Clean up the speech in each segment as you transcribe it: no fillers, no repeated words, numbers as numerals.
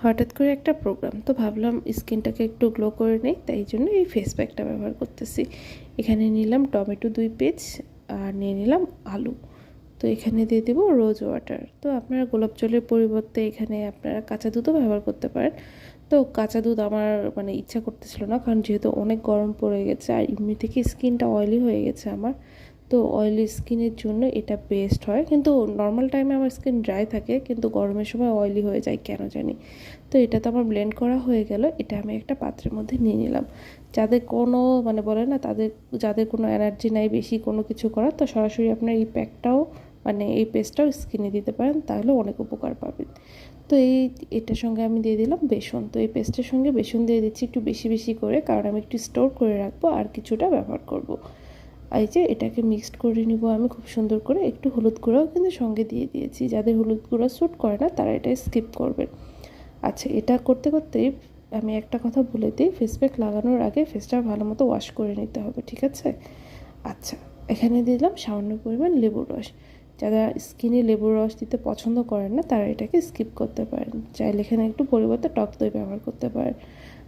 হঠাৎ করে একটা প্রোগ্রাম, তো ভাবলাম স্কিনটাকে একটু গ্লো করে নেই, তাই জন্য এই ফেস প্যাকটা ব্যবহার করতেছি। এখানে নিলাম টমেটো 2 পিস আর নিয়ে নিলাম আলু। তো এখানে দিয়ে দেবো রোজ ওয়াটার। তো আপনারা গোলাপ জলের পরিবর্তে এখানে আপনারা কাঁচা দুধও ব্যবহার করতে পারেন। তো কাঁচা দুধ আমার ইচ্ছা করতেছিল না, কারণ যেহেতু অনেক গরম পড়ে গেছে আর এমনি থেকে স্কিনটা অয়েলি হয়ে গেছে আমার। তো অয়েলি স্কিনের জন্য এটা বেস্ট হয়, কিন্তু নর্মাল টাইমে আমার স্কিন ড্রাই থাকে, কিন্তু গরমের সময় অয়েলি হয়ে যায় কেন জানি। তো এটা তো আমার ব্লেন্ড করা হয়ে গেল। এটা আমি একটা পাত্রের মধ্যে নিয়ে নিলাম। যাদের কোনো বলে না, যাদের কোনো এনার্জি নাই বেশি কোনো কিছু করার, তো সরাসরি আপনার এই প্যাকটাও এই পেস্টটাও স্কিনে দিতে পারেন, তাহলে অনেক উপকার পাবেন। তো এটার সঙ্গে আমি দিয়ে দিলাম বেসন। তো এই পেস্টের সঙ্গে বেসন দিয়ে দিচ্ছি একটু বেশি বেশি করে, কারণ আমি একটু স্টোর করে রাখবো আর কিছুটা ব্যবহার করব। এই যে এটাকে মিক্সড করে নিব আমি খুব সুন্দর করে। একটু হলুদ গুঁড়াও কিন্তু সঙ্গে দিয়ে দিয়েছি। যাদের হলুদ গুঁড়া স্যুট করে না তারা এটা স্কিপ করবেন। আচ্ছা, এটা করতে করতেই আমি একটা কথা বলে দিই, ফেস প্যাক লাগানোর আগে ফেসটা ভালো মতো ওয়াশ করে নিতে হবে, ঠিক আছে? আচ্ছা, এখানে দিলাম সামান্য পরিমাণ লেবুর রস। যারা স্কিনে লেবুর রস দিতে পছন্দ করেন না তারা এটাকে স্কিপ করতে পারেন। চাইলে এখানে একটু পরিবর্তে টক দই ব্যবহার করতে পারেন,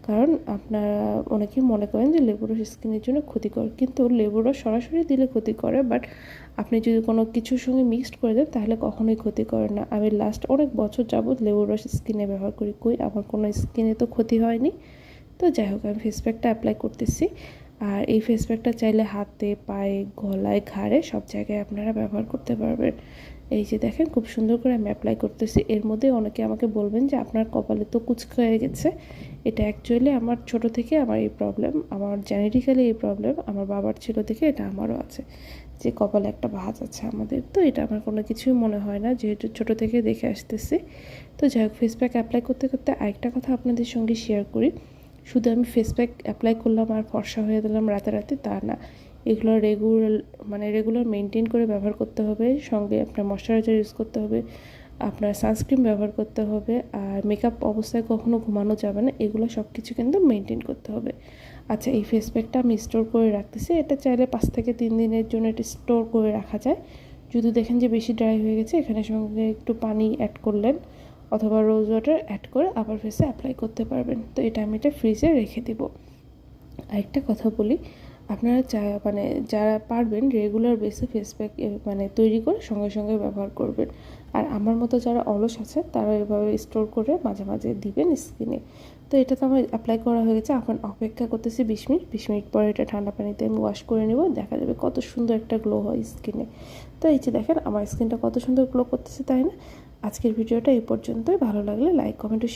কারণ আপনারা অনেকেই মনে করেন যে লেবুর রস স্কিনের জন্য ক্ষতিকর, কিন্তু লেবুর রস সরাসরি দিলে ক্ষতি করে, বাট আপনি যদি কোনো কিছুর সঙ্গে মিক্সড করে দেন তাহলে কখনোই ক্ষতি করে না। আমি লাস্ট অনেক বছর যাবৎ লেবুর রস স্কিনে ব্যবহার করি, আমার কোনো স্কিনে তো ক্ষতি হয়নি। তো যাই হোক, আমি ফেস প্যাকটা অ্যাপ্লাই করতেছি। আর এই ফেস প্যাকটা চাইলে হাতে, পায়ে, গলায়, ঘাড়ে সব জায়গায় আপনারা ব্যবহার করতে পারবেন। এই যে দেখেন খুব সুন্দর করে আমি অ্যাপ্লাই করতেছি। এর মধ্যে অনেকে আমাকে বলবেন যে আপনার কপালে তো কুচকে হয়ে গেছে। এটা অ্যাকচুয়ালি আমার ছোট থেকে আমার এই প্রবলেম, আমার জেনেটিক্যালি এই প্রবলেম আমার বাবার ছিল দেখে এটা আমারও আছে, যে কপালে একটা ভাঁজ আছে আমাদের। তো এটা আমার কোনো কিছুই মনে হয় না, যেহেতু ছোট থেকে দেখে আসতেছি। তো যাই হোক, ফেস প্যাক অ্যাপ্লাই করতে করতে আরেকটা কথা আপনাদের সঙ্গে শেয়ার করি। শুধু আমি ফেস প্যাক অ্যাপ্লাই করলাম আর ফর্সা হয়ে গেলাম রাতারাতি, তা না। এগুলো রেগুলার মেনটেন করে ব্যবহার করতে হবে। সঙ্গে আপনার ময়শ্চারাইজার ইউজ করতে হবে, আপনার সানস্ক্রিন ব্যবহার করতে হবে, আর মেকআপ অবস্থায় কখনো ঘুমানো যাবে না। এগুলো সব কিছু কিন্তু মেনটেন করতে হবে। আচ্ছা, এই ফেস প্যাকটা আমি স্টোর করে রাখতেছি। এটা চাইলে 5 থেকে 3 দিনের জন্য এটা স্টোর করে রাখা যায়। যদি দেখেন যে বেশি ড্রাই হয়ে গেছে, এখানে সঙ্গে একটু পানি অ্যাড করলেন অথবা রোজ ওয়াটার অ্যাড করে আবার ফেসে অ্যাপ্লাই করতে পারবেন। তো আমি এটা ফ্রিজে রেখে দেবো। আরেকটা কথা বলি, আপনারা যারা পারবেন রেগুলার বেসে ফেস প্যাক তৈরি করে সঙ্গে সঙ্গে ব্যবহার করবেন। আর আমার মতো যারা অলস আছে তারা এভাবে স্টোর করে মাঝে মাঝে দিবেন স্কিনে। তো এটা তো আমার অ্যাপ্লাই করা হয়ে গেছে। এখন অপেক্ষা করতেছি 20 মিনিট পরে এটা ঠান্ডা পানিতে আমি ওয়াশ করে নেব। দেখা যাবে কত সুন্দর একটা গ্লো হয় স্কিনে। তো এই যে দেখেন আমার স্কিনটা কত সুন্দর গ্লো করতেছে, তাই না? আজকের ভিডিওটা এই পর্যন্তই। ভালো লাগলে লাইক, কমেন্ট